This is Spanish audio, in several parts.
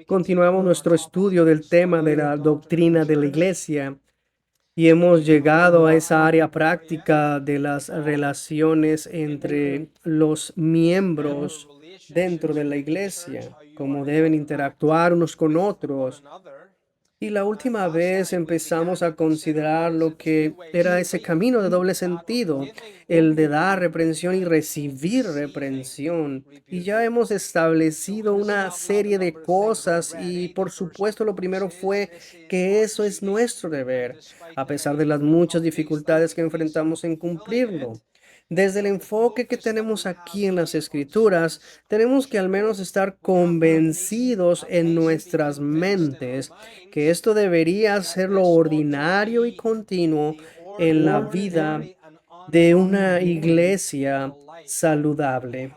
Continuamos nuestro estudio del tema de la doctrina de la iglesia y hemos llegado a esa área práctica de las relaciones entre los miembros dentro de la iglesia, cómo deben interactuar unos con otros. Y la última vez empezamos a considerar lo que era ese camino de doble sentido, el de dar reprensión y recibir reprensión. Y ya hemos establecido una serie de cosas y por supuesto lo primero fue que eso es nuestro deber, a pesar de las muchas dificultades que enfrentamos en cumplirlo. Desde el enfoque que tenemos aquí en las escrituras, tenemos que al menos estar convencidos en nuestras mentes que esto debería ser lo ordinario y continuo en la vida de una iglesia saludable,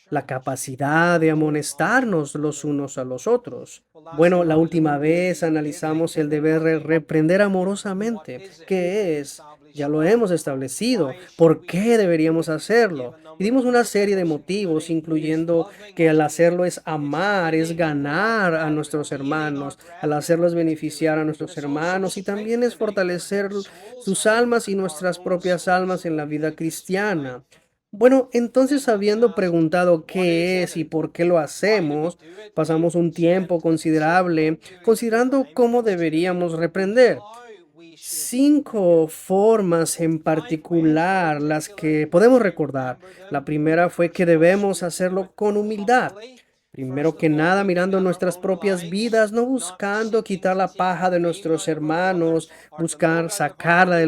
la capacidad de amonestarnos los unos a los otros. Bueno, la última vez analizamos el deber de reprender amorosamente. ¿Qué es? Ya lo hemos establecido. ¿Por qué deberíamos hacerlo? Y dimos una serie de motivos, incluyendo que al hacerlo es amar, es ganar a nuestros hermanos, al hacerlo es beneficiar a nuestros hermanos y también es fortalecer sus almas y nuestras propias almas en la vida cristiana. Bueno, entonces habiendo preguntado qué es y por qué lo hacemos, pasamos un tiempo considerable considerando cómo deberíamos reprender. Cinco formas en particular las que podemos recordar. La primera fue que debemos hacerlo con humildad. Primero que nada, mirando nuestras propias vidas, no buscando quitar la paja de nuestros hermanos, buscar sacarla de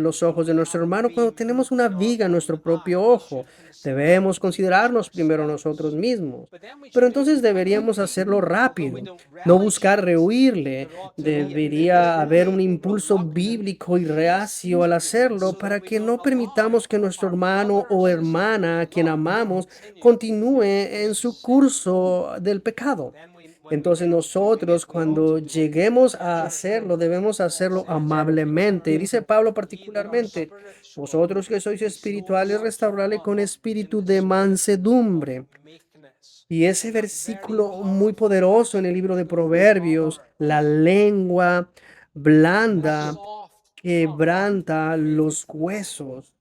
los ojos de nuestro hermano cuando tenemos una viga en nuestro propio ojo. Debemos considerarnos primero nosotros mismos. Pero entonces deberíamos hacerlo rápido, no buscar rehuirle. Debería haber un impulso bíblico y reacio al hacerlo para que no permitamos que nuestro hermano o hermana, a quien amamos, continúe en su curso del pecado. Entonces nosotros cuando lleguemos a hacerlo, debemos hacerlo amablemente. Y dice Pablo particularmente, vosotros que sois espirituales, restaurarle con espíritu de mansedumbre. Y ese versículo muy poderoso en el libro de Proverbios, la lengua blanda quebranta los huesos.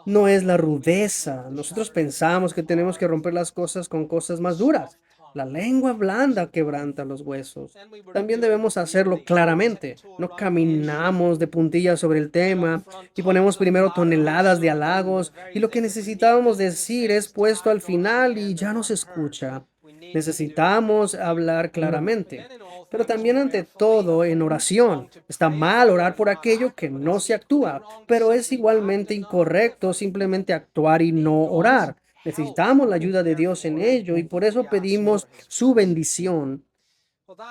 No es la rudeza. Nosotros pensamos que tenemos que romper las cosas con cosas más duras. La lengua blanda quebranta los huesos. También debemos hacerlo claramente. No caminamos de puntillas sobre el tema y ponemos primero toneladas de halagos y lo que necesitábamos decir es puesto al final y ya no se escucha. Necesitamos hablar claramente, pero también ante todo en oración. Está mal orar por aquello que no se actúa, pero es igualmente incorrecto simplemente actuar y no orar. Necesitamos la ayuda de Dios en ello y por eso pedimos su bendición.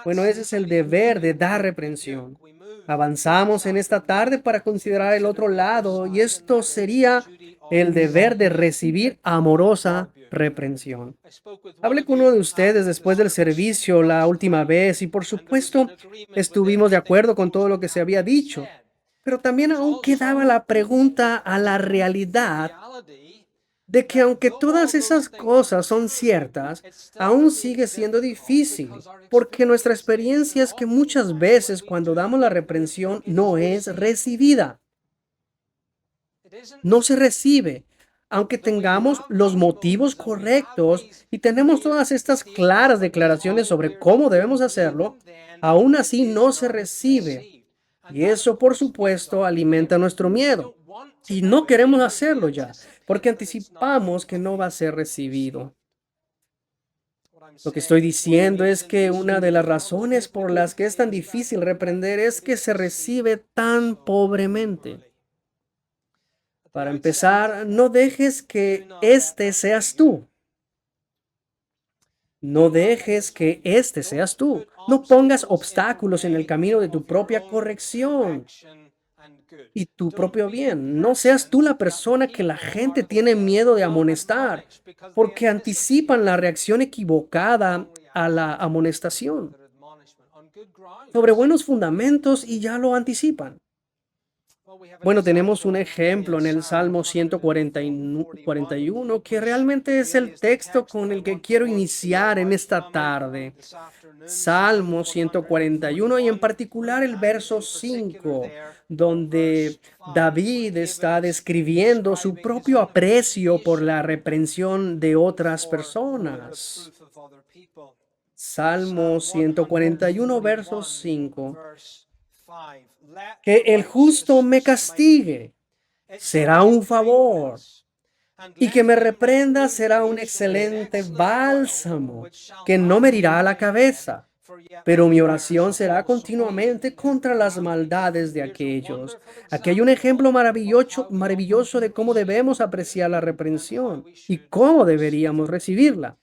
Bueno, ese es el deber de dar reprensión. Avanzamos en esta tarde para considerar el otro lado y esto sería el deber de recibir amorosa reprensión. Hablé con uno de ustedes después del servicio la última vez y por supuesto estuvimos de acuerdo con todo lo que se había dicho, pero también aún quedaba la pregunta a la realidad de que aunque todas esas cosas son ciertas, aún sigue siendo difícil, porque nuestra experiencia es que muchas veces cuando damos la reprensión no es recibida, no se recibe. Aunque tengamos los motivos correctos y tenemos todas estas claras declaraciones sobre cómo debemos hacerlo, aún así no se recibe. Y eso, por supuesto, alimenta nuestro miedo. Y no queremos hacerlo ya, porque anticipamos que no va a ser recibido. Lo que estoy diciendo es que una de las razones por las que es tan difícil reprender es que se recibe tan pobremente. Para empezar, no dejes que este seas tú. No dejes que este seas tú. No pongas obstáculos en el camino de tu propia corrección y tu propio bien. No seas tú la persona que la gente tiene miedo de amonestar, porque anticipan la reacción equivocada a la amonestación sobre buenos fundamentos y ya lo anticipan. Bueno, tenemos un ejemplo en el Salmo 141 que realmente es el texto con el que quiero iniciar en esta tarde. Salmo 141 y en particular el verso 5, donde David está describiendo su propio aprecio por la reprensión de otras personas. Salmo 141, verso 5. Que el justo me castigue será un favor, y que me reprenda será un excelente bálsamo, que no me herirá la cabeza. Pero mi oración será continuamente contra las maldades de aquellos. Aquí hay un ejemplo maravilloso, maravilloso de cómo debemos apreciar la reprensión y cómo deberíamos recibirla.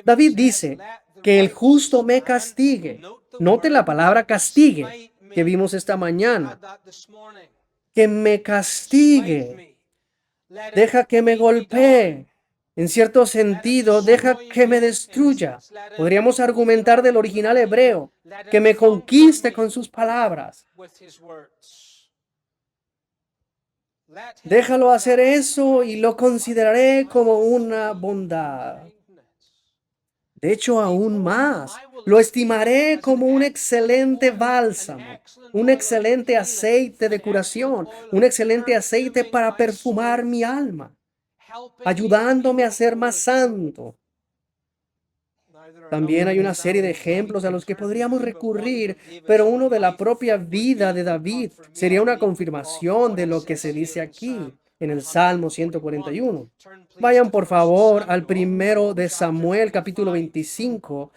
David dice que el justo me castigue. Note la palabra castigue que vimos esta mañana. Que me castigue. Deja que me golpee. En cierto sentido, deja que me destruya. Podríamos argumentar del original hebreo, que me conquiste con sus palabras. Déjalo hacer eso y lo consideraré como una bondad. De hecho, aún más, lo estimaré como un excelente bálsamo, un excelente aceite de curación, un excelente aceite para perfumar mi alma, ayudándome a ser más santo. También hay una serie de ejemplos a los que podríamos recurrir, pero uno de la propia vida de David sería una confirmación de lo que se dice aquí en el Salmo 141. Vayan por favor al primero de Samuel, capítulo 25.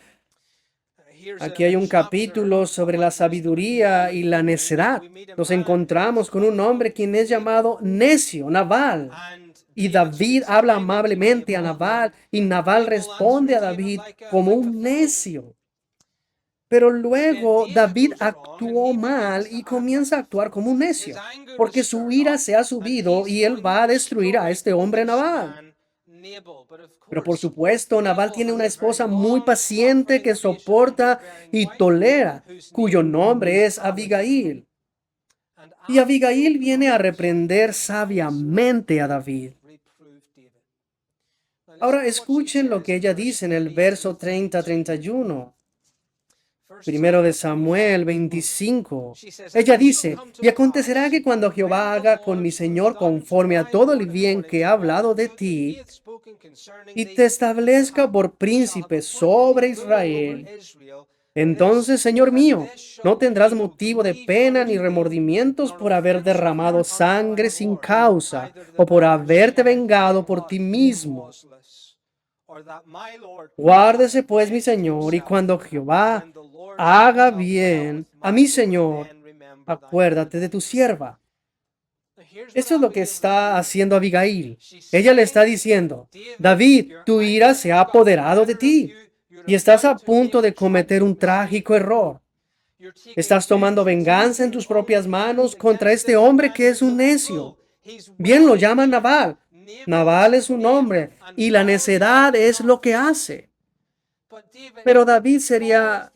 Aquí hay un capítulo sobre la sabiduría y la necedad. Nos encontramos con un hombre quien es llamado necio, Nabal. Y David habla amablemente a Nabal y Nabal responde a David como un necio. Pero luego David actuó mal y comienza a actuar como un necio, porque su ira se ha subido y él va a destruir a este hombre Nabal. Pero por supuesto, Nabal tiene una esposa muy paciente que soporta y tolera, cuyo nombre es Abigail. Y Abigail viene a reprender sabiamente a David. Ahora escuchen lo que ella dice en el verso 30-31. Primero de Samuel 25. Ella dice, y acontecerá que cuando Jehová haga con mi Señor conforme a todo el bien que ha hablado de ti, y te establezca por príncipe sobre Israel, entonces, Señor mío, no tendrás motivo de pena ni remordimientos por haber derramado sangre sin causa o por haberte vengado por ti mismo. Guárdese pues mi Señor, y cuando Jehová haga bien a mi Señor, acuérdate de tu sierva. Esto es lo que está haciendo Abigail. Ella le está diciendo, David, tu ira se ha apoderado de ti y estás a punto de cometer un trágico error. Estás tomando venganza en tus propias manos contra este hombre que es un necio. Bien lo llaman Nabal. Nabal es un hombre y la necedad es lo que hace. Pero David sería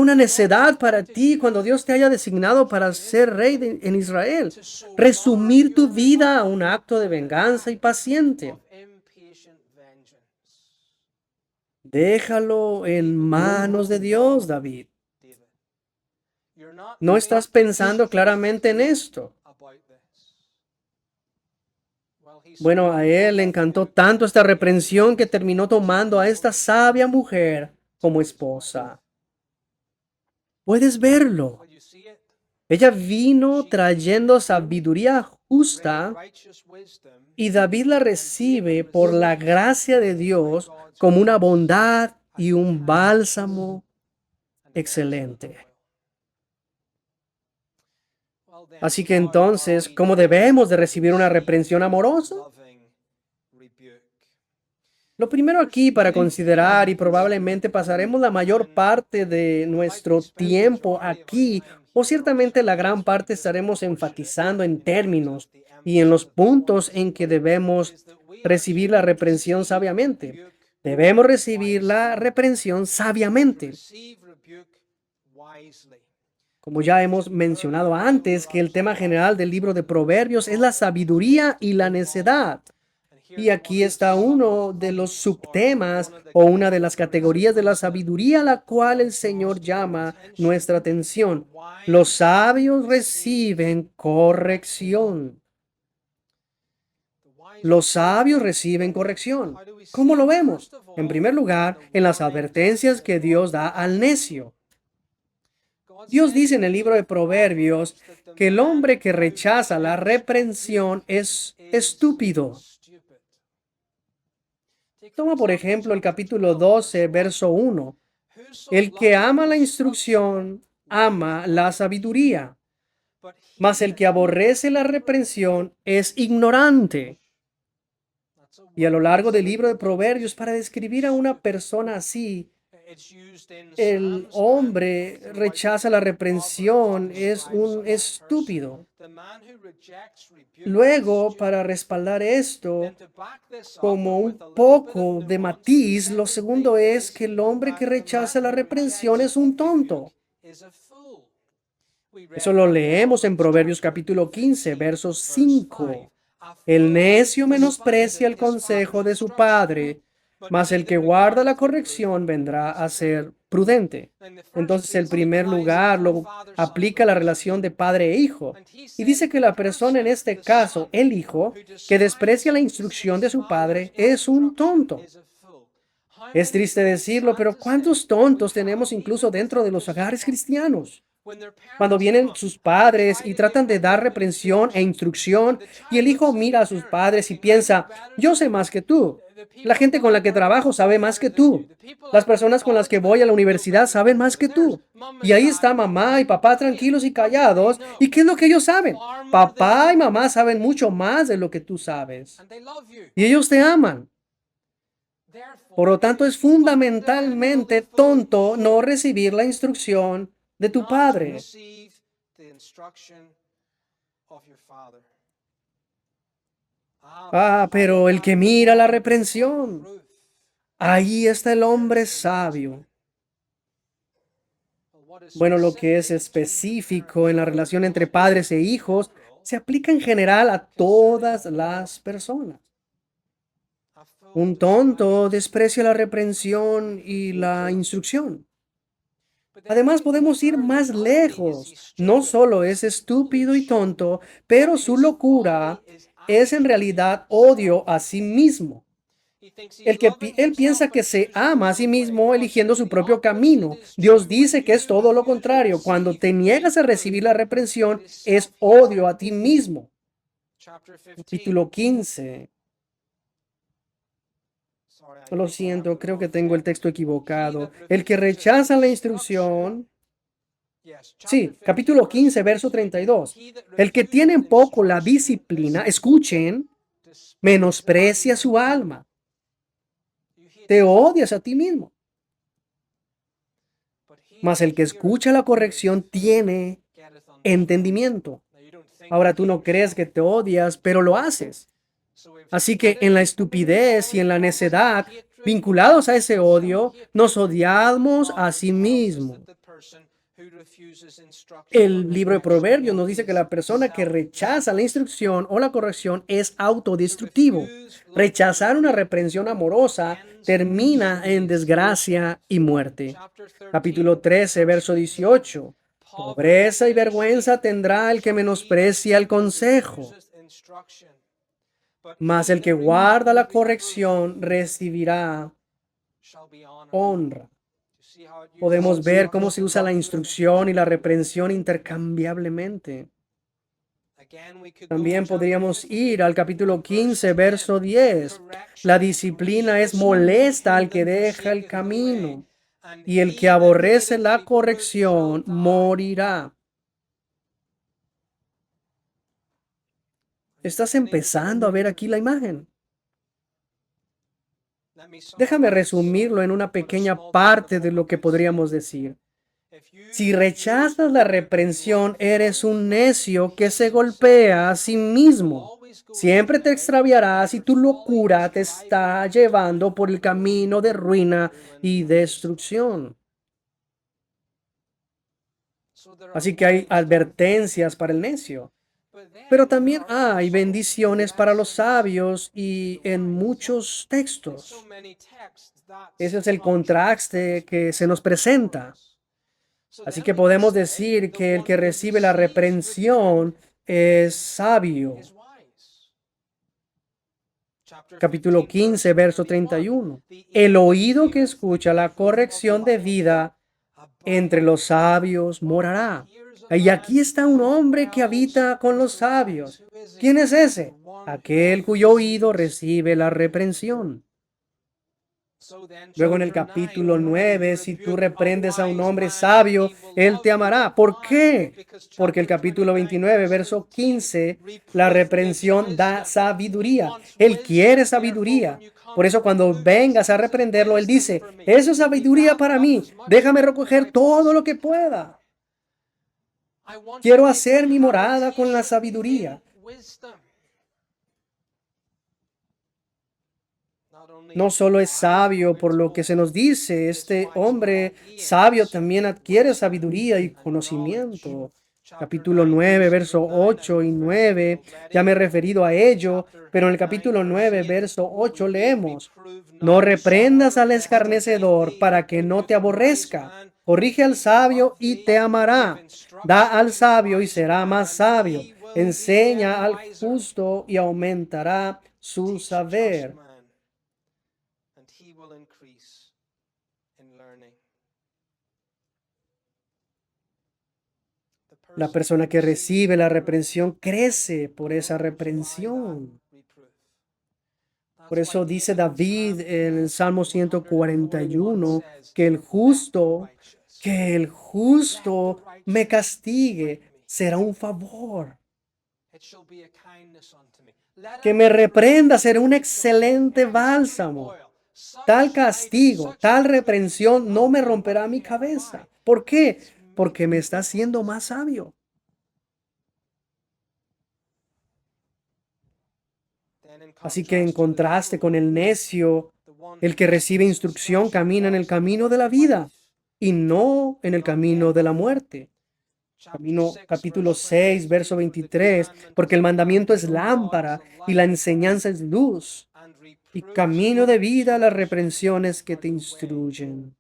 una necedad para ti cuando Dios te haya designado para ser rey en Israel. Resumir tu vida a un acto de venganza y paciente. Déjalo en manos de Dios, David. No estás pensando claramente en esto. Bueno, a él le encantó tanto esta reprensión que terminó tomando a esta sabia mujer como esposa. Puedes verlo. Ella vino trayendo sabiduría justa y David la recibe por la gracia de Dios como una bondad y un bálsamo excelente. Así que entonces, ¿cómo debemos de recibir una reprensión amorosa? Lo primero aquí para considerar, y probablemente pasaremos la mayor parte de nuestro tiempo aquí, o ciertamente la gran parte estaremos enfatizando en términos y en los puntos en que debemos recibir la reprensión sabiamente. Debemos recibir la reprensión sabiamente. Como ya hemos mencionado antes, que el tema general del libro de Proverbios es la sabiduría y la necedad. Y aquí está uno de los subtemas o una de las categorías de la sabiduría a la cual el Señor llama nuestra atención. Los sabios reciben corrección. Los sabios reciben corrección. ¿Cómo lo vemos? En primer lugar, en las advertencias que Dios da al necio. Dios dice en el libro de Proverbios que el hombre que rechaza la reprensión es estúpido. Toma por ejemplo el capítulo 12, verso 1. El que ama la instrucción, ama la sabiduría, mas el que aborrece la reprensión es ignorante. Y a lo largo del libro de Proverbios, para describir a una persona así, el hombre rechaza la reprensión, es un estúpido. Luego, para respaldar esto, como un poco de matiz, lo segundo es que el hombre que rechaza la reprensión es un tonto. Eso lo leemos en Proverbios capítulo 15, verso 5. El necio menosprecia el consejo de su padre, mas el que guarda la corrección vendrá a ser prudente. Entonces, el primer lugar lo aplica la relación de padre e hijo. Y dice que la persona, en este caso, el hijo, que desprecia la instrucción de su padre, es un tonto. Es triste decirlo, pero ¿cuántos tontos tenemos incluso dentro de los hogares cristianos? Cuando vienen sus padres y tratan de dar reprensión e instrucción, y el hijo mira a sus padres y piensa, yo sé más que tú. La gente con la que trabajo sabe más que tú. Las personas con las que voy a la universidad saben más que tú. Y ahí está mamá y papá tranquilos y callados. ¿Y qué es lo que ellos saben? Papá y mamá saben mucho más de lo que tú sabes. Y ellos te aman. Por lo tanto, es fundamentalmente tonto no recibir la instrucción de tu padre. Pero el que mira la reprensión, ahí está el hombre sabio. Bueno, lo que es específico en la relación entre padres e hijos se aplica en general a todas las personas. Un tonto desprecia la reprensión y la instrucción. Además, podemos ir más lejos. No solo es estúpido y tonto, pero su locura es en realidad odio a sí mismo. Él piensa que se ama a sí mismo eligiendo su propio camino. Dios dice que es todo lo contrario. Cuando te niegas a recibir la reprensión, es odio a ti mismo. Capítulo 15. Lo siento, creo que tengo el texto equivocado. El que rechaza la instrucción. Sí, capítulo 15, verso 32. El que tiene en poco la disciplina, escuchen, menosprecia su alma. Te odias a ti mismo. Mas el que escucha la corrección tiene entendimiento. Ahora tú no crees que te odias, pero lo haces. Así que en la estupidez y en la necedad, vinculados a ese odio, nos odiamos a sí mismos. El libro de Proverbios nos dice que la persona que rechaza la instrucción o la corrección es autodestructivo. Rechazar una reprensión amorosa termina en desgracia y muerte. Capítulo 13, verso 18. Pobreza y vergüenza tendrá el que menosprecia el consejo, mas el que guarda la corrección recibirá honra. Podemos ver cómo se usa la instrucción y la reprensión intercambiablemente. También podríamos ir al capítulo 15, verso 10. La disciplina es molesta al que deja el camino, y el que aborrece la corrección morirá. ¿Estás empezando a ver aquí la imagen? Déjame resumirlo en una pequeña parte de lo que podríamos decir. Si rechazas la reprensión, eres un necio que se golpea a sí mismo. Siempre te extraviarás y tu locura te está llevando por el camino de ruina y destrucción. Así que hay advertencias para el necio. Pero también hay bendiciones para los sabios y en muchos textos. Ese es el contraste que se nos presenta. Así que podemos decir que el que recibe la reprensión es sabio. Capítulo 15, verso 31. El oído que escucha la corrección de vida entre los sabios morará. Y aquí está un hombre que habita con los sabios. ¿Quién es ese? Aquel cuyo oído recibe la reprensión. Luego en el capítulo 9, si tú reprendes a un hombre sabio, él te amará. ¿Por qué? Porque el capítulo 29, verso 15, la reprensión da sabiduría. Él quiere sabiduría. Por eso cuando vengas a reprenderlo, él dice, eso es sabiduría para mí. Déjame recoger todo lo que pueda. Quiero hacer mi morada con la sabiduría. No solo es sabio por lo que se nos dice, este hombre sabio también adquiere sabiduría y conocimiento. Capítulo 9, verso 8 y 9, ya me he referido a ello, pero en el capítulo 9, verso 8 leemos, no reprendas al escarnecedor para que no te aborrezca, corrige al sabio y te amará, da al sabio y será más sabio, enseña al justo y aumentará su saber. La persona que recibe la reprensión crece por esa reprensión. Por eso dice David en el Salmo 141 que el justo me castigue será un favor. Que me reprenda será un excelente bálsamo. Tal castigo, tal reprensión no me romperá mi cabeza. ¿Por qué? Porque me está haciendo más sabio. Así que en contraste con el necio, el que recibe instrucción camina en el camino de la vida y no en el camino de la muerte. Capítulo 6, verso 23, porque el mandamiento es lámpara y la enseñanza es luz y camino de vida las reprensiones que te instruyen.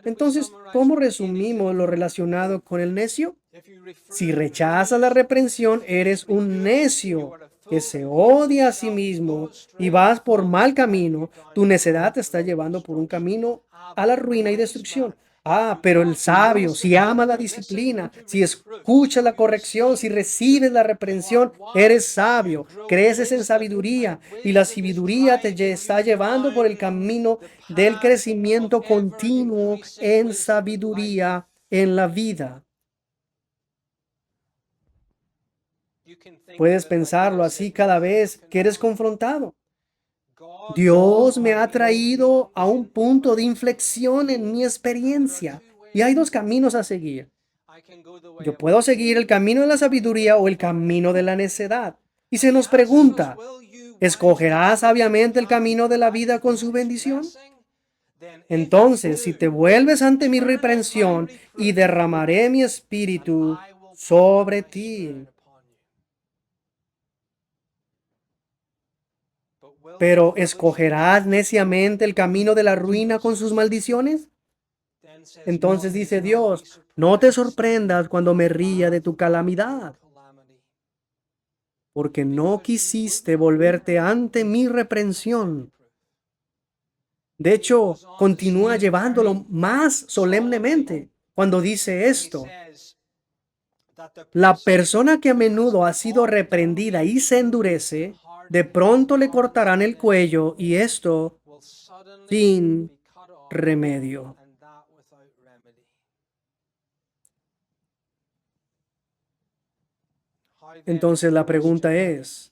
Entonces, ¿cómo resumimos lo relacionado con el necio? Si rechazas la reprensión, eres un necio que se odia a sí mismo y vas por mal camino. Tu necedad te está llevando por un camino a la ruina y destrucción. Pero el sabio, si ama la disciplina, si escucha la corrección, si recibes la reprensión, eres sabio, creces en sabiduría y la sabiduría está llevando por el camino del crecimiento continuo en sabiduría en la vida. Puedes pensarlo así cada vez que eres confrontado. Dios me ha traído a un punto de inflexión en mi experiencia y hay dos caminos a seguir. Yo puedo seguir el camino de la sabiduría o el camino de la necedad. Y se nos pregunta, ¿escogerás sabiamente el camino de la vida con su bendición? Entonces, si te vuelves ante mi reprensión y derramaré mi espíritu sobre ti. Pero ¿escogerás neciamente el camino de la ruina con sus maldiciones? Entonces dice Dios, no te sorprendas cuando me ría de tu calamidad, porque no quisiste volverte ante mi reprensión. De hecho, continúa llevándolo más solemnemente cuando dice esto. La persona que a menudo ha sido reprendida y se endurece, de pronto le cortarán el cuello y esto sin remedio. Entonces la pregunta es,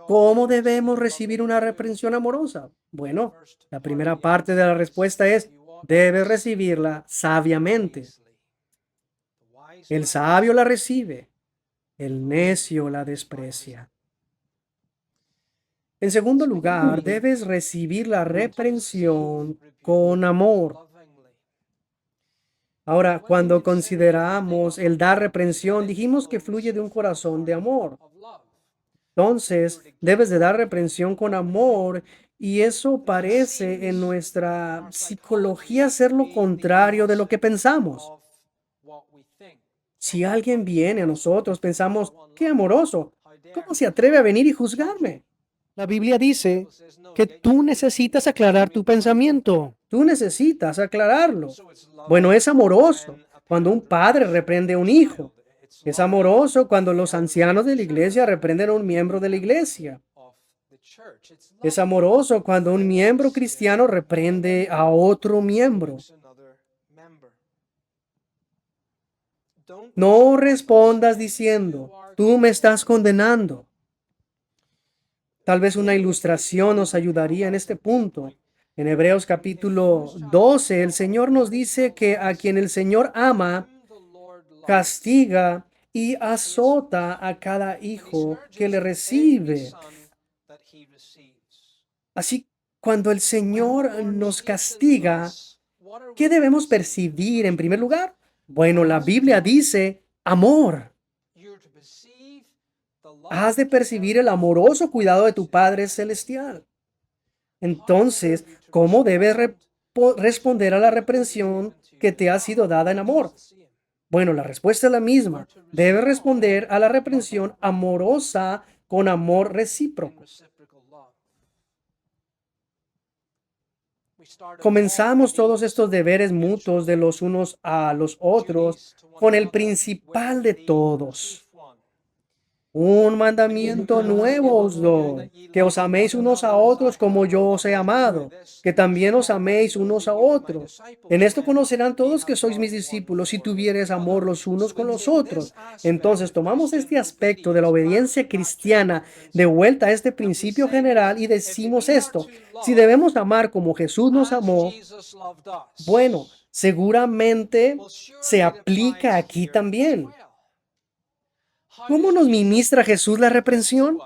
¿cómo debemos recibir una reprensión amorosa? Bueno, la primera parte de la respuesta es, debes recibirla sabiamente. El sabio la recibe, el necio la desprecia. En segundo lugar, debes recibir la reprensión con amor. Ahora, cuando consideramos el dar reprensión, dijimos que fluye de un corazón de amor. Entonces, debes de dar reprensión con amor y eso parece en nuestra psicología ser lo contrario de lo que pensamos. Si alguien viene a nosotros, pensamos, qué amoroso, ¿cómo se atreve a venir y juzgarme? La Biblia dice que tú necesitas aclarar tu pensamiento. Tú necesitas aclararlo. Bueno, es amoroso cuando un padre reprende a un hijo. Es amoroso cuando los ancianos de la iglesia reprenden a un miembro de la iglesia. Es amoroso cuando un miembro cristiano reprende a otro miembro. No respondas diciendo, tú me estás condenando. Tal vez una ilustración nos ayudaría en este punto. En Hebreos capítulo 12, el Señor nos dice que a quien el Señor ama, castiga y azota a cada hijo que le recibe. Así, cuando el Señor nos castiga, ¿qué debemos percibir en primer lugar? Bueno, la Biblia dice amor. Has de percibir el amoroso cuidado de tu Padre Celestial. Entonces, ¿cómo debes responder a la reprensión que te ha sido dada en amor? Bueno, la respuesta es la misma. Debes responder a la reprensión amorosa con amor recíproco. Comenzamos todos estos deberes mutuos de los unos a los otros con el principal de todos. Un mandamiento nuevo os doy, que os améis unos a otros como yo os he amado, que también os améis unos a otros. En esto conocerán todos que sois mis discípulos si tuviereis amor los unos con los otros. Entonces tomamos este aspecto de la obediencia cristiana de vuelta a este principio general y decimos esto: si debemos amar como Jesús nos amó, bueno, seguramente se aplica aquí también. ¿Cómo nos ministra Jesús la reprensión?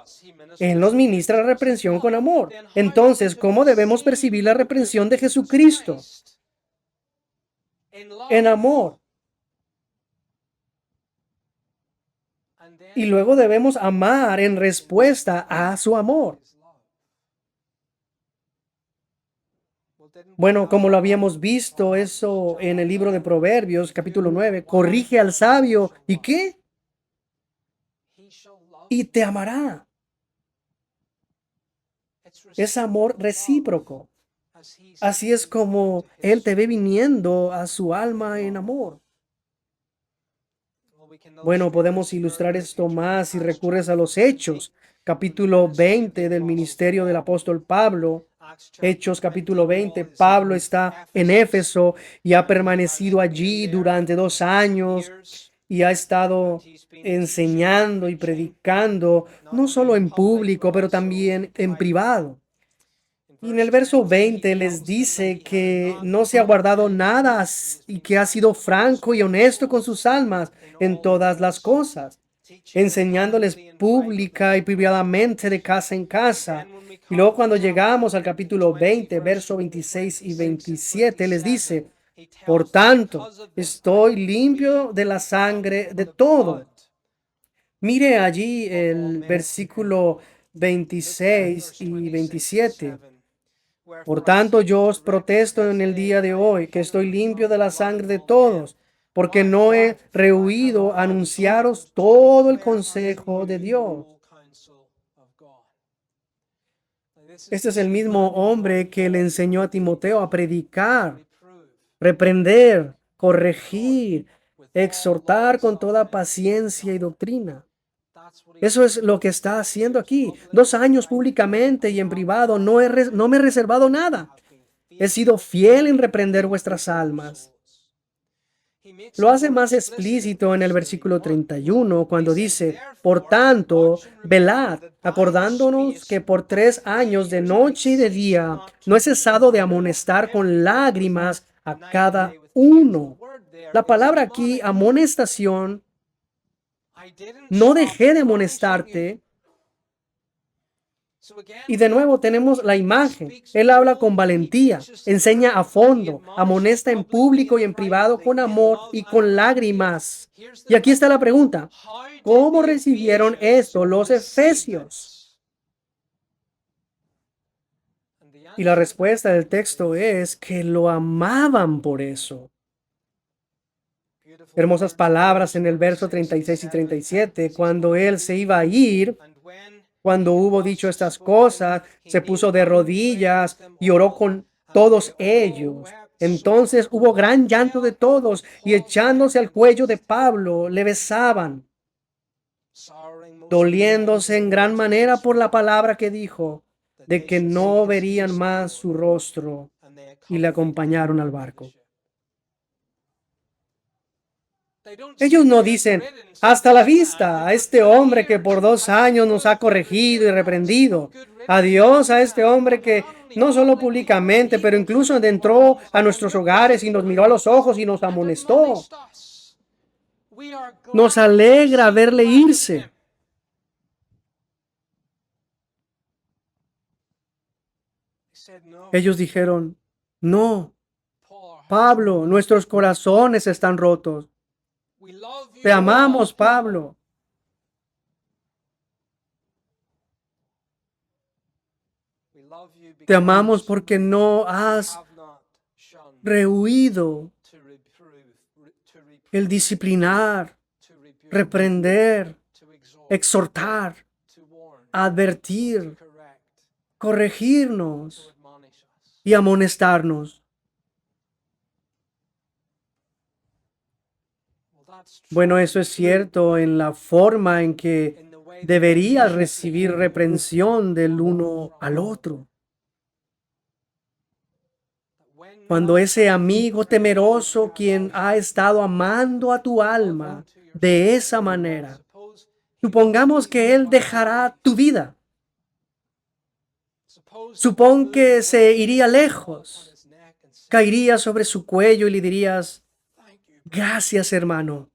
Él nos ministra la reprensión con amor. Entonces, ¿cómo debemos percibir la reprensión de Jesucristo? En amor. Y luego debemos amar en respuesta a su amor. Bueno, como lo habíamos visto eso en el libro de Proverbios, capítulo 9, corrige al sabio. ¿Y qué? Y te amará. Es amor recíproco. Así es como Él te ve viniendo a su alma en amor. Bueno, podemos ilustrar esto más si recurres a los Hechos, capítulo 20 del ministerio del apóstol Pablo. Hechos capítulo 20, Pablo está en Éfeso y ha permanecido allí durante 2 años y ha estado enseñando y predicando, no solo en público, pero también en privado. Y en el verso 20 les dice que no se ha guardado nada y que ha sido franco y honesto con sus almas en todas las cosas, enseñándoles pública y privadamente de casa en casa. Y luego cuando llegamos al capítulo 20, verso 26 y 27, les dice, por tanto, estoy limpio de la sangre de todo. Mire allí el versículo 26 y 27. Por tanto, yo os protesto en el día de hoy que estoy limpio de la sangre de todos, porque no he rehuido anunciaros todo el consejo de Dios. Este es el mismo hombre que le enseñó a Timoteo a predicar, reprender, corregir, exhortar con toda paciencia y doctrina. Eso es lo que está haciendo aquí. 2 años públicamente y en privado. No me he reservado nada. He sido fiel en reprender vuestras almas. Lo hace más explícito en el versículo 31 cuando dice, por tanto, velad, acordándonos que por 3 años de noche y de día no he cesado de amonestar con lágrimas a cada uno. La palabra aquí, amonestación, no dejé de amonestarte Y de nuevo tenemos la imagen. Él habla con valentía, enseña a fondo, amonesta en público y en privado con amor y con lágrimas. Y aquí está la pregunta: ¿cómo recibieron esto los efesios? Y la respuesta del texto es que lo amaban por eso. Hermosas palabras en el verso 36 y 37. Cuando él se iba a ir, cuando hubo dicho estas cosas, se puso de rodillas y oró con todos ellos. Entonces hubo gran llanto de todos, y echándose al cuello de Pablo, le besaban, doliéndose en gran manera por la palabra que dijo, de que no verían más su rostro, y le acompañaron al barco. Ellos no dicen: hasta la vista a este hombre que por 2 años nos ha corregido y reprendido. Adiós a este hombre que no solo públicamente, pero incluso entró a nuestros hogares y nos miró a los ojos y nos amonestó. Nos alegra verle irse. Ellos dijeron: no, Pablo, nuestros corazones están rotos. Te amamos, Pablo. Te amamos porque no has rehuido el disciplinar, reprender, exhortar, advertir, corregirnos y amonestarnos. Bueno, eso es cierto en la forma en que deberías recibir reprensión del uno al otro. Cuando ese amigo temeroso, quien ha estado amando a tu alma de esa manera, supongamos que él dejará tu vida. Supón que se iría lejos, caería sobre su cuello y le dirías: gracias, hermano.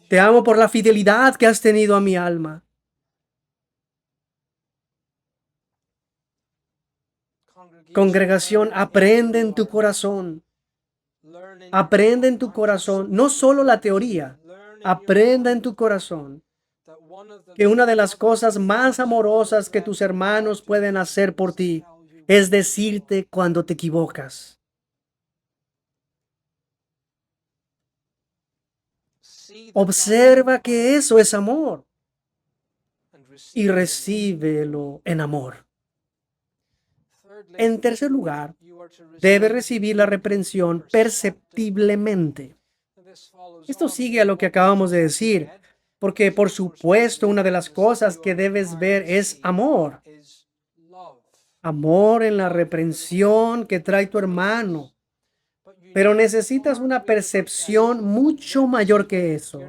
Te amo por la fidelidad que has tenido a mi alma. Congregación, aprende en tu corazón. Aprende en tu corazón, no solo la teoría, aprenda en tu corazón que una de las cosas más amorosas que tus hermanos pueden hacer por ti es decirte cuando te equivocas. Observa que eso es amor y recíbelo en amor. En tercer lugar, debe recibir la reprensión perceptiblemente. Esto sigue a lo que acabamos de decir, porque por supuesto una de las cosas que debes ver es amor. Amor en la reprensión que trae tu hermano. Pero necesitas una percepción mucho mayor que eso.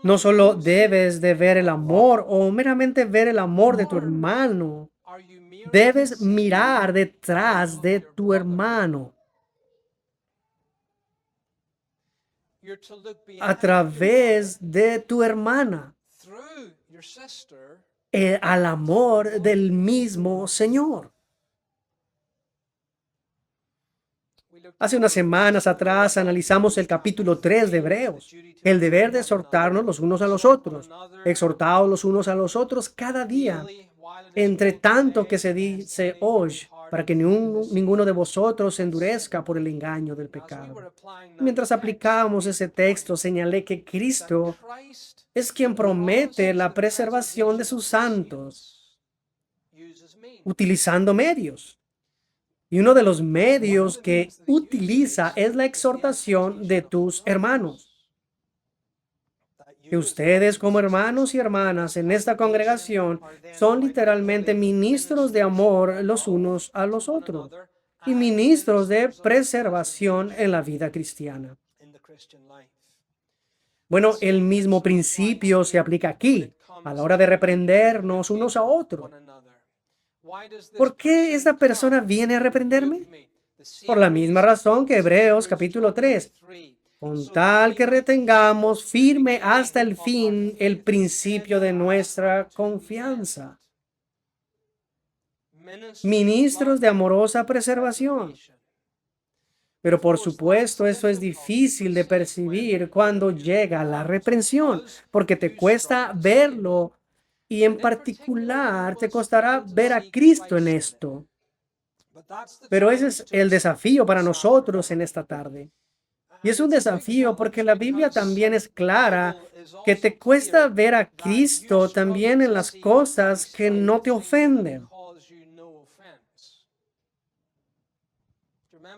No solo debes de ver el amor o meramente ver el amor de tu hermano. Debes mirar detrás de tu hermano, a través de tu hermana, al amor del mismo Señor. Hace unas semanas atrás analizamos el capítulo 3 de Hebreos, el deber de exhortarnos los unos a los otros, exhortados los unos a los otros cada día, entre tanto que se dice hoy, para que ninguno de vosotros se endurezca por el engaño del pecado. Mientras aplicábamos ese texto, señalé que Cristo es quien promete la preservación de sus santos, utilizando medios. Y uno de los medios que utiliza es la exhortación de tus hermanos. Que ustedes como hermanos y hermanas en esta congregación son literalmente ministros de amor los unos a los otros y ministros de preservación en la vida cristiana. Bueno, el mismo principio se aplica aquí a la hora de reprendernos unos a otros. ¿Por qué esta persona viene a reprenderme? Por la misma razón que Hebreos capítulo 3. con tal que retengamos firme hasta el fin el principio de nuestra confianza. Ministros de amorosa preservación. Pero por supuesto, eso es difícil de percibir cuando llega la reprensión, porque te cuesta verlo y en particular te costará ver a Cristo en esto. Pero ese es el desafío para nosotros en esta tarde. Y es un desafío porque la Biblia también es clara que te cuesta ver a Cristo también en las cosas que no te ofenden.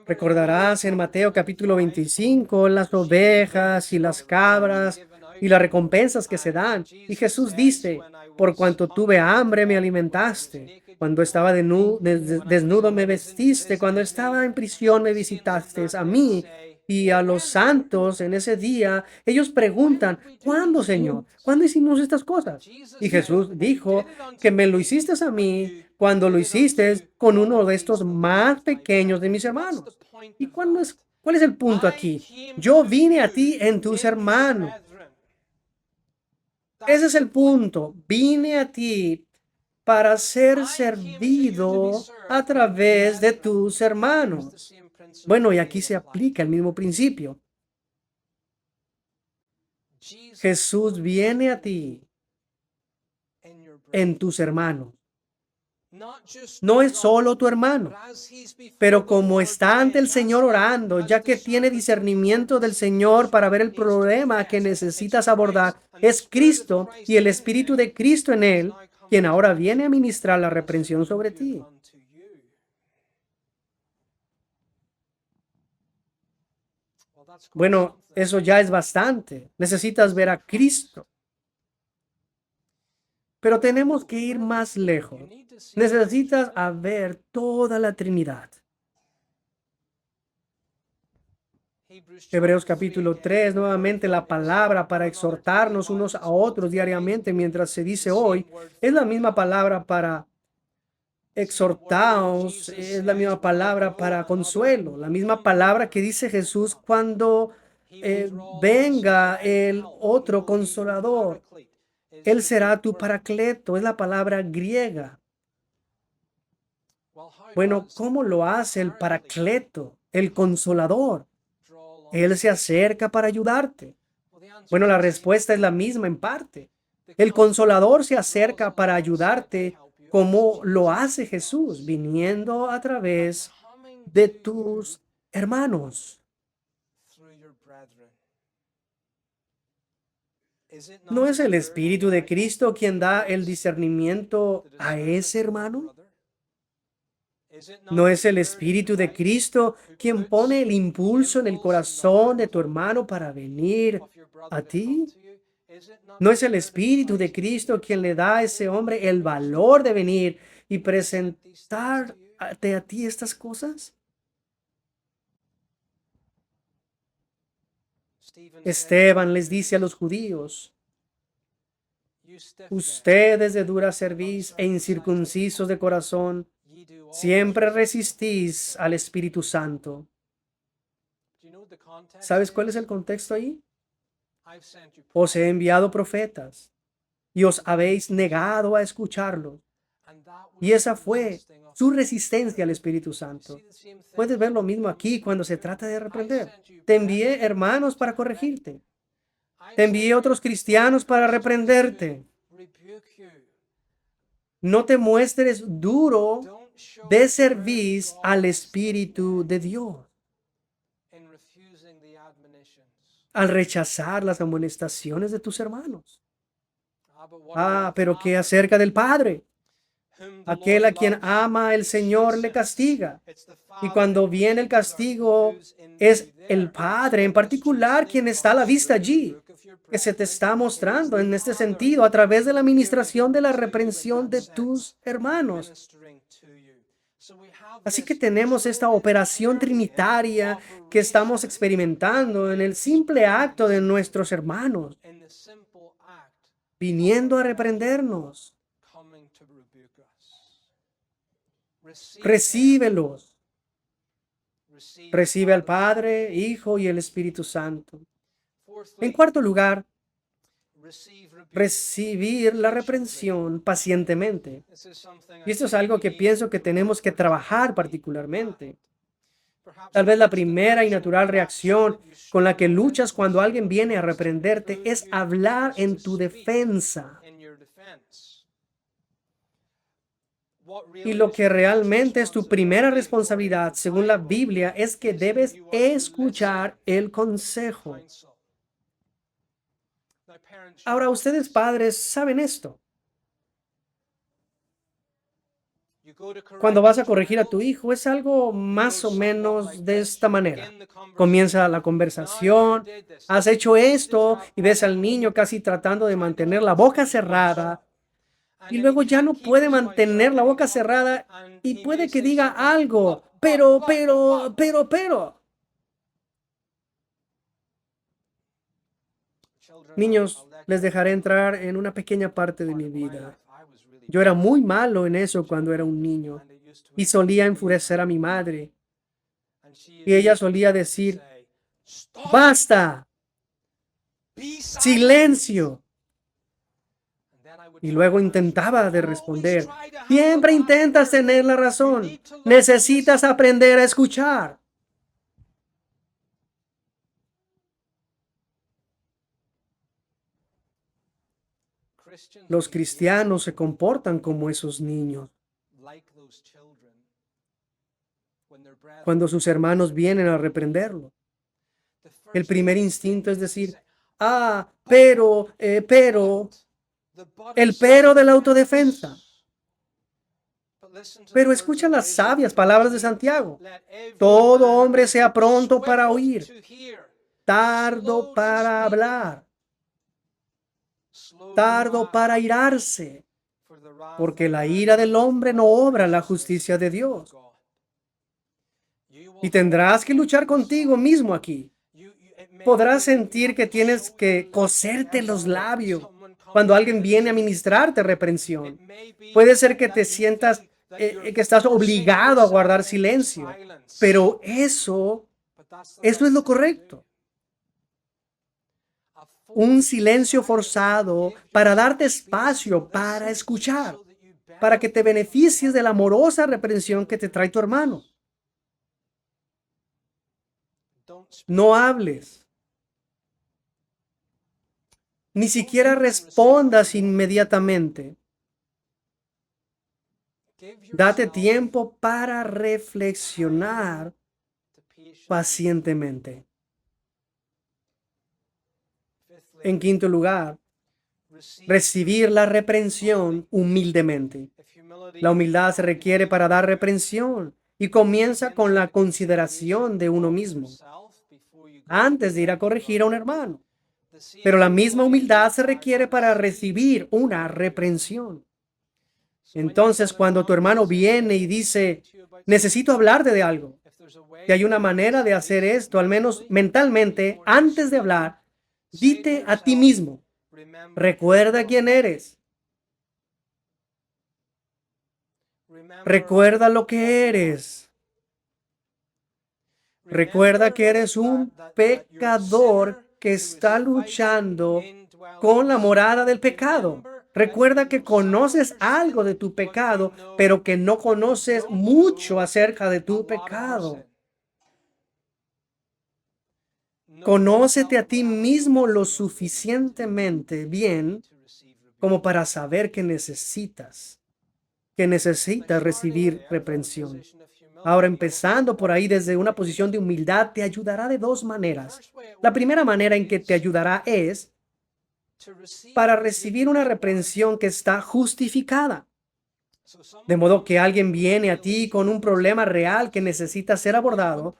Recordarás en Mateo capítulo 25 las ovejas y las cabras y las recompensas que se dan. Y Jesús dice, por cuanto tuve hambre me alimentaste, cuando estaba desnudo me vestiste, cuando estaba en prisión me visitaste. A mí y a los santos en ese día, ellos preguntan, ¿cuándo, Señor? ¿Cuándo hicimos estas cosas? Y Jesús dijo que me lo hiciste a mí cuando lo hiciste con uno de estos más pequeños de mis hermanos. ¿Y cuál es el punto aquí? Yo vine a ti en tus hermanos. Ese es el punto. Vine a ti para ser servido a través de tus hermanos. Bueno, y aquí se aplica el mismo principio. Jesús viene a ti en tus hermanos. No es solo tu hermano, pero como está ante el Señor orando, ya que tiene discernimiento del Señor para ver el problema que necesitas abordar, es Cristo y el Espíritu de Cristo en él, quien ahora viene a ministrar la reprensión sobre ti. Bueno, eso ya es bastante. Necesitas ver a Cristo. Pero tenemos que ir más lejos. Necesitas ver toda la Trinidad. Hebreos capítulo 3, nuevamente la palabra para exhortarnos unos a otros diariamente mientras se dice hoy, es la misma palabra para exhortaos, es la misma palabra para consuelo, la misma palabra que dice Jesús cuando venga el otro consolador. Él será tu paracleto, es la palabra griega. Bueno, ¿cómo lo hace el paracleto, el consolador? Él se acerca para ayudarte. Bueno, la respuesta es la misma en parte. El consolador se acerca para ayudarte como lo hace Jesús, viniendo a través de tus hermanos. ¿No es el Espíritu de Cristo quien da el discernimiento a ese hermano? ¿No es el Espíritu de Cristo quien pone el impulso en el corazón de tu hermano para venir a ti? ¿No es el Espíritu de Cristo quien le da a ese hombre el valor de venir y presentarte a ti estas cosas? Esteban les dice a los judíos, ustedes de dura cerviz e incircuncisos de corazón, siempre resistís al Espíritu Santo. ¿Sabes cuál es el contexto ahí? Os he enviado profetas y os habéis negado a escucharlos. Y esa fue su resistencia al Espíritu Santo. Puedes ver lo mismo aquí cuando se trata de reprender. Te envié hermanos para corregirte. Te envié otros cristianos para reprenderte. No te muestres duro de cerviz al Espíritu de Dios al rechazar las amonestaciones de tus hermanos. Pero ¿qué acerca del Padre? Aquel a quien ama el Señor le castiga. Y cuando viene el castigo, es el Padre en particular quien está a la vista allí, que se te está mostrando en este sentido a través de la administración de la reprensión de tus hermanos. Así que tenemos esta operación trinitaria que estamos experimentando en el simple acto de nuestros hermanos viniendo a reprendernos. Recíbelos. Recibe al Padre, Hijo y el Espíritu Santo. En cuarto lugar, recibir la reprensión pacientemente. Y esto es algo que pienso que tenemos que trabajar particularmente. Tal vez la primera y natural reacción con la que luchas cuando alguien viene a reprenderte es hablar en tu defensa. Y lo que realmente es tu primera responsabilidad, según la Biblia, es que debes escuchar el consejo. Ahora, ustedes padres saben esto. Cuando vas a corregir a tu hijo, es algo más o menos de esta manera. Comienza la conversación, has hecho esto y ves al niño casi tratando de mantener la boca cerrada y luego ya no puede mantener la boca cerrada y puede que diga algo, pero. Niños, les dejaré entrar en una pequeña parte de mi vida. Yo era muy malo en eso cuando era un niño y solía enfurecer a mi madre. Y ella solía decir, basta, silencio. Y luego intentaba de responder, siempre intentas tener la razón. Necesitas aprender a escuchar. Los cristianos se comportan como esos niños. Cuando sus hermanos vienen a reprenderlo, el primer instinto es decir, pero, el pero de la autodefensa. Pero escucha las sabias palabras de Santiago. Todo hombre sea pronto para oír, tardo para hablar, tardo para airarse, porque la ira del hombre no obra la justicia de Dios. Y tendrás que luchar contigo mismo aquí. Podrás sentir que tienes que coserte los labios cuando alguien viene a ministrarte reprensión. Puede ser que te sientas que estás obligado a guardar silencio, pero eso es lo correcto. Un silencio forzado para darte espacio para escuchar, para que te beneficies de la amorosa reprensión que te trae tu hermano. No hables. Ni siquiera respondas inmediatamente. Date tiempo para reflexionar pacientemente. En quinto lugar, recibir la reprensión humildemente. La humildad se requiere para dar reprensión y comienza con la consideración de uno mismo antes de ir a corregir a un hermano. Pero la misma humildad se requiere para recibir una reprensión. Entonces, cuando tu hermano viene y dice, necesito hablarte de algo, si hay una manera de hacer esto, al menos mentalmente, antes de hablar, dite a ti mismo, recuerda quién eres. Recuerda lo que eres. Recuerda que eres un pecador que está luchando con la morada del pecado. Recuerda que conoces algo de tu pecado, pero que no conoces mucho acerca de tu pecado. Conócete a ti mismo lo suficientemente bien como para saber que necesitas recibir reprensión. Ahora, empezando por ahí desde una posición de humildad, te ayudará de dos maneras. La primera manera en que te ayudará es para recibir una reprensión que está justificada. De modo que alguien viene a ti con un problema real que necesita ser abordado.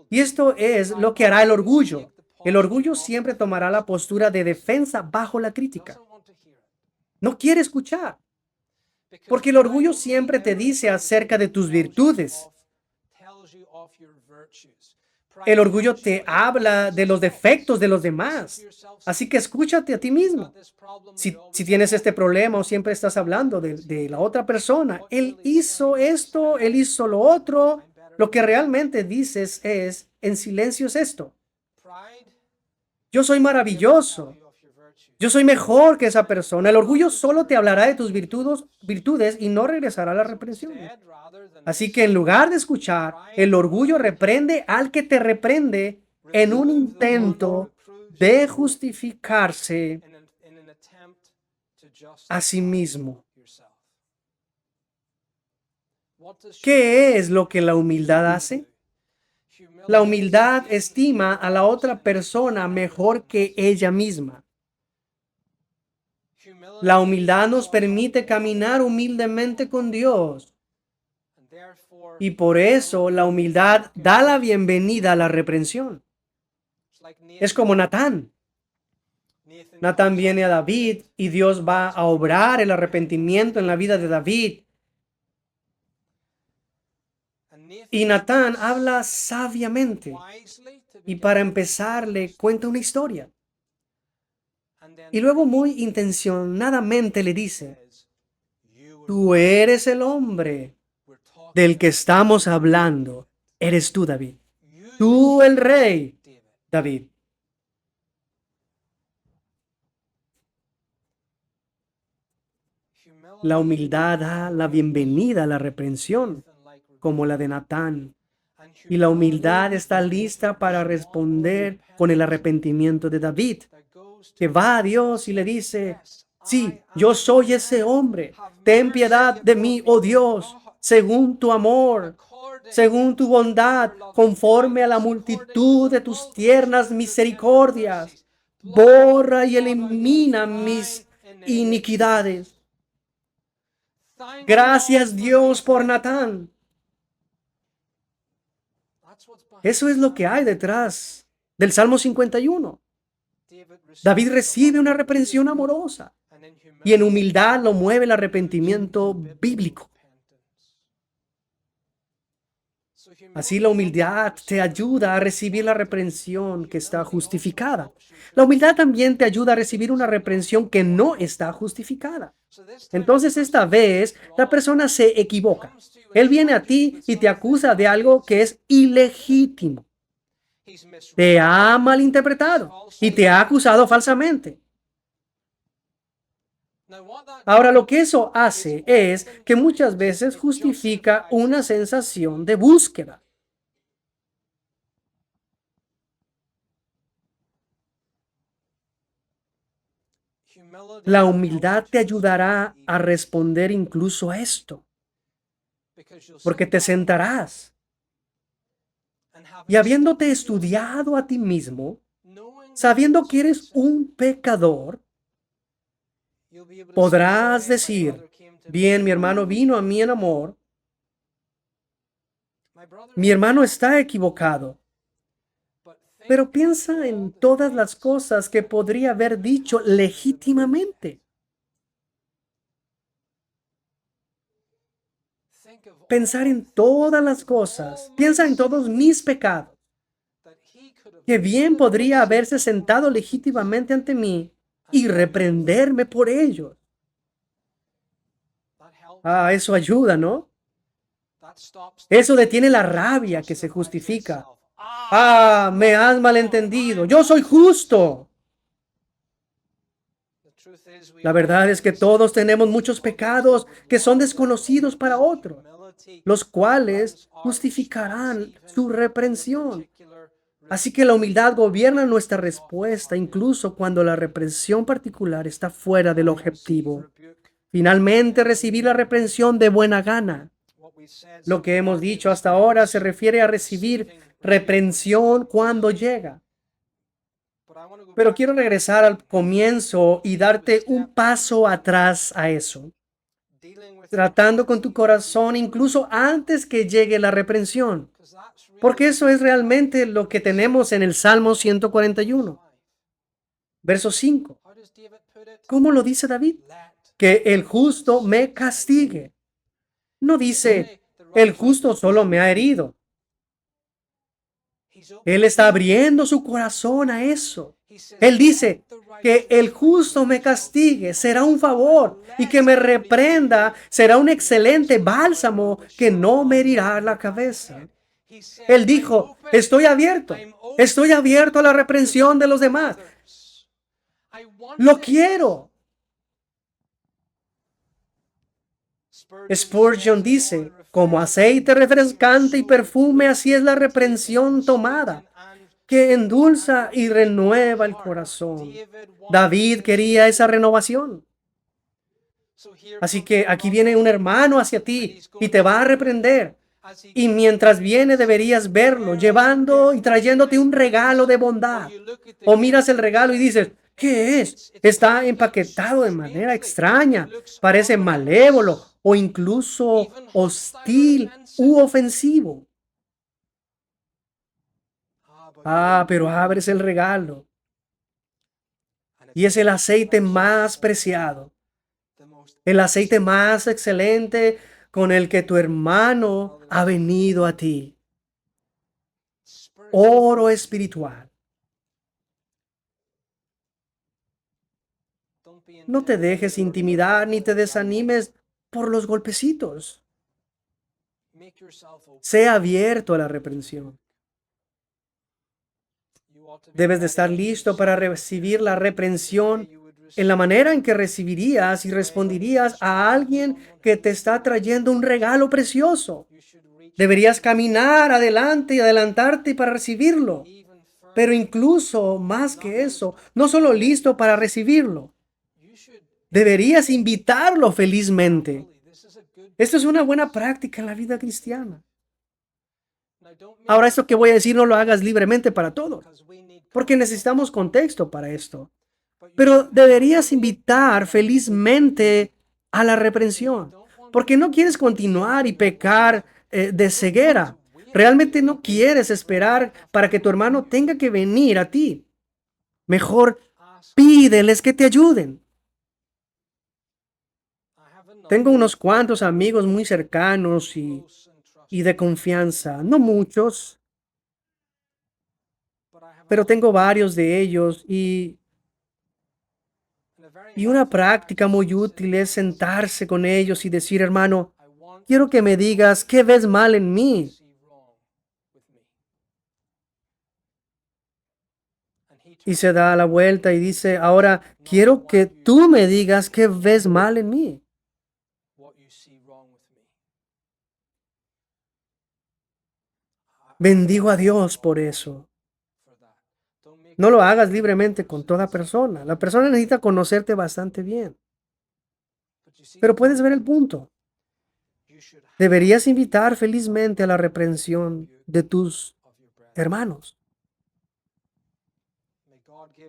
Y esto es lo que hará el orgullo. El orgullo siempre tomará la postura de defensa bajo la crítica. No quiere escuchar. Porque el orgullo siempre te dice acerca de tus virtudes. El orgullo te habla de los defectos de los demás. Así que escúchate a ti mismo. Si tienes este problema o siempre estás hablando de la otra persona, él hizo esto, él hizo lo otro, Lo que realmente dices es, en silencio es esto: yo soy maravilloso. Yo soy mejor que esa persona. El orgullo solo te hablará de tus virtudes y no regresará a la reprensión. Así que en lugar de escuchar, el orgullo reprende al que te reprende en un intento de justificarse a sí mismo. ¿Qué es lo que la humildad hace? La humildad estima a la otra persona mejor que ella misma. La humildad nos permite caminar humildemente con Dios. Y por eso la humildad da la bienvenida a la reprensión. Es como Natán. Natán viene a David y Dios va a obrar el arrepentimiento en la vida de David. Y Natán habla sabiamente. Y para empezar le cuenta una historia. Y luego muy intencionadamente le dice: tú eres el hombre del que estamos hablando. Eres tú, David. Tú el rey, David. La humildad da la bienvenida a la reprensión, como la de Natán. Y la humildad está lista para responder con el arrepentimiento de David, que va a Dios y le dice: sí, yo soy ese hombre. Ten piedad de mí, oh Dios, según tu amor, según tu bondad, conforme a la multitud de tus tiernas misericordias. Borra y elimina mis iniquidades. Gracias, Dios, por Natán. Eso es lo que hay detrás del Salmo 51. David recibe una reprensión amorosa y en humildad lo mueve el arrepentimiento bíblico. Así la humildad te ayuda a recibir la reprensión que está justificada. La humildad también te ayuda a recibir una reprensión que no está justificada. Entonces esta vez la persona se equivoca. Él viene a ti y te acusa de algo que es ilegítimo. Te ha malinterpretado y te ha acusado falsamente. Ahora, lo que eso hace es que muchas veces justifica una sensación de búsqueda. La humildad te ayudará a responder incluso a esto, porque te sentarás y habiéndote estudiado a ti mismo, sabiendo que eres un pecador, podrás decir: bien, mi hermano vino a mí en amor. Mi hermano está equivocado. Pero piensa en todas las cosas que podría haber dicho legítimamente. Pensar en todas las cosas. Piensa en todos mis pecados, que bien podría haberse sentado legítimamente ante mí y reprenderme por ellos. Eso ayuda, ¿no? Eso detiene la rabia que se justifica. Me has malentendido. Yo soy justo. La verdad es que todos tenemos muchos pecados que son desconocidos para otros, los cuales justificarán su reprensión. Así que la humildad gobierna nuestra respuesta, incluso cuando la reprensión particular está fuera del objetivo. Finalmente, recibir la reprensión de buena gana. Lo que hemos dicho hasta ahora se refiere a recibir reprensión cuando llega. Pero quiero regresar al comienzo y darte un paso atrás a eso, tratando con tu corazón incluso antes que llegue la reprensión, porque eso es realmente lo que tenemos en el Salmo 141, verso 5. ¿Cómo lo dice David? Que el justo me castigue. No dice: el justo solo me ha herido. Él está abriendo su corazón a eso. Él dice: que el justo me castigue será un favor, y que me reprenda será un excelente bálsamo que no me herirá la cabeza. Él dijo, estoy abierto a la reprensión de los demás. Lo quiero. Spurgeon dice, como aceite refrescante y perfume, así es la reprensión tomada, que endulza y renueva el corazón. David quería esa renovación. Así que aquí viene un hermano hacia ti y te va a reprender. Y mientras viene deberías verlo, llevando y trayéndote un regalo de bondad. O miras el regalo y dices, ¿qué es? Está empaquetado de manera extraña, parece malévolo o incluso hostil u ofensivo. Pero abres el regalo y es el aceite más preciado, el aceite más excelente con el que tu hermano ha venido a ti. Oro espiritual. No te dejes intimidar ni te desanimes por los golpecitos. Sea abierto a la reprensión. Debes de estar listo para recibir la reprensión en la manera en que recibirías y responderías a alguien que te está trayendo un regalo precioso. Deberías caminar adelante y adelantarte para recibirlo. Pero incluso más que eso, no solo listo para recibirlo, deberías invitarlo felizmente. Esto es una buena práctica en la vida cristiana. Ahora, esto que voy a decir no lo hagas libremente para todos, porque necesitamos contexto para esto. Pero deberías invitar felizmente a la reprensión, porque no quieres continuar y pecar de ceguera. Realmente no quieres esperar para que tu hermano tenga que venir a ti. Mejor pídeles que te ayuden. Tengo unos cuantos amigos muy cercanos y de confianza, no muchos, pero tengo varios de ellos y una práctica muy útil es sentarse con ellos y decir, hermano, quiero que me digas qué ves mal en mí. Y se da la vuelta y dice, ahora quiero que tú me digas qué ves mal en mí. Bendigo a Dios por eso. No lo hagas libremente con toda persona. La persona necesita conocerte bastante bien. Pero puedes ver el punto. Deberías invitar felizmente a la reprensión de tus hermanos.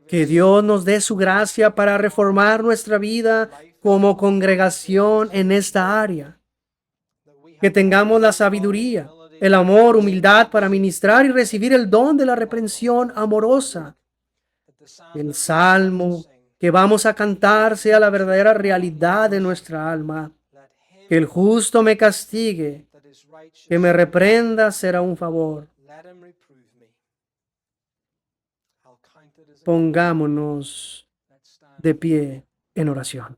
Que Dios nos dé su gracia para reformar nuestra vida como congregación en esta área. Que tengamos la sabiduría, el amor, humildad para ministrar y recibir el don de la reprensión amorosa. El salmo que vamos a cantar sea la verdadera realidad de nuestra alma. Que el justo me castigue, que me reprenda será un favor. Pongámonos de pie en oración.